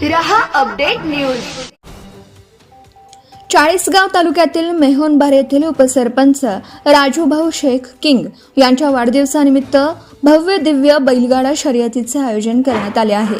रहा update news. Chalisgaon तालुक्यातील मेहोणबार येथील उपसरपंच राजूभाऊ शेख किंग यांच्या वाढदिवसानिमित्त भव्य दिव्य बैलगाडा शर्यतीचे आयोजन करण्यात आले आहे।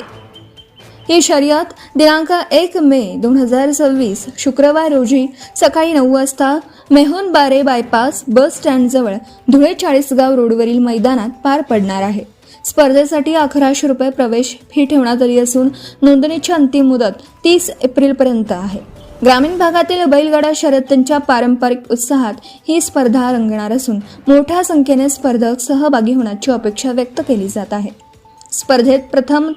ही शर्यत दिनांक 1 मे 2026 शुक्रवार रोजी सकाळी 9 वाजता मेहोणबारे बायपास बस स्टँडजवळ धुळे चाळीसगाव रोडवरील मैदानात पार पडणार आहे। स्पर्धेसाठी 1100 रुपये प्रवेश फी ठेवण्यात आली असून नोंदणीची अंतिम मुदत 30 एप्रिलपर्यंत आहे। ग्रामीण भागातील बैलगाडा शर्यतींच्या पारंपरिक उत्साहात ही स्पर्धा रंगणार असून मोठ्या संख्येने स्पर्धक सहभागी होण्याची अपेक्षा व्यक्त केली जात आहे। स्पर्धेत प्रथम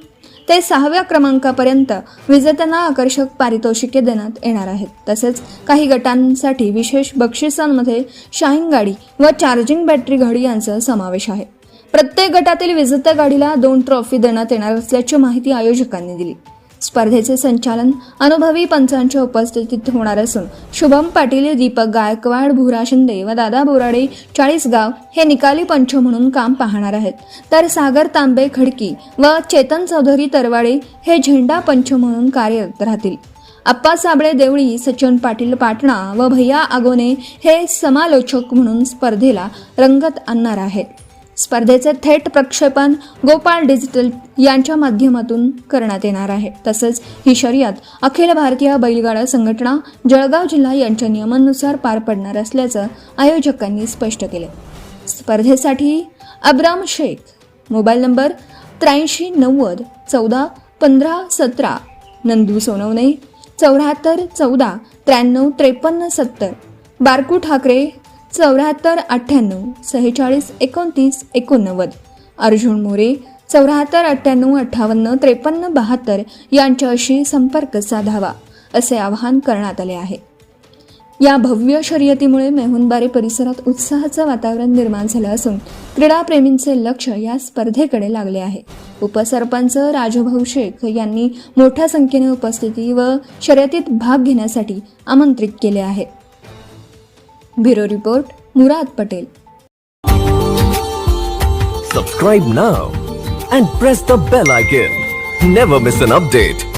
ते 6व्या क्रमांकापर्यंत विजेत्यांना आकर्षक पारितोषिके देण्यात येणार आहेत। तसेच काही गटांसाठी विशेष बक्षिसांमध्ये शाईन गाडी व चार्जिंग बॅटरी गाडी यांचा समावेश आहे। प्रत्येक गटातील विजेत्या गाडीला 2 ट्रॉफी देण्यात येणार असल्याची माहिती आयोजकांनी दिली। स्पर्धेचे संचालन अनुभवी पंचांच्या उपस्थितीत होणार असून शुभम पाटील, दीपक गायकवाड, भुरा शिंदे व दादा बोराडे चाळीसगाव हे निकाली पंच म्हणून काम पाहणार आहेत, तर सागर तांबे खडकी व चेतन चौधरी तरवाडे हे झेंडा पंच म्हणून कार्यरत राहतील। अप्पा साबळे देवळी, सचिन पाटील पाटणा व भैया आगोने हे समालोचक म्हणून स्पर्धेला रंगत आणणार आहेत। स्पर्धेचे थेट प्रक्षेपण गोपाळ डिजिटल यांच्या माध्यमातून करण्यात येणार आहे। तसेच ही शर्यत अखिल भारतीय बैलगाडा संघटना जळगाव जिल्हा यांच्या नियमांनुसार पार पडणार असल्याचं आयोजकांनी स्पष्ट केले। स्पर्धेसाठी अब्राम शेख, मोबाईल नंबर 83 90 14 15 17, नंदू सोनवणे 74 14 93 53 70, बारकू ठाकरे 74 98 46 29 89, अर्जुन मोरे 74 98 58 53 72 यांच्याशी संपर्क साधावा असे आवाहन करण्यात आले आहे। या भव्य शर्यतीमुळे मेहुणबारे परिसरात उत्साहाचं वातावरण निर्माण झालं असून क्रीडाप्रेमींचे लक्ष या स्पर्धेकडे लागले आहे। उपसरपंच राजूभाऊ शेख यांनी मोठ्या संख्येने उपस्थिती व शर्यतीत भाग घेण्यासाठी आमंत्रित केले आहे। Bureau report Murad Patel. Subscribe now and press the bell icon. Never miss an update.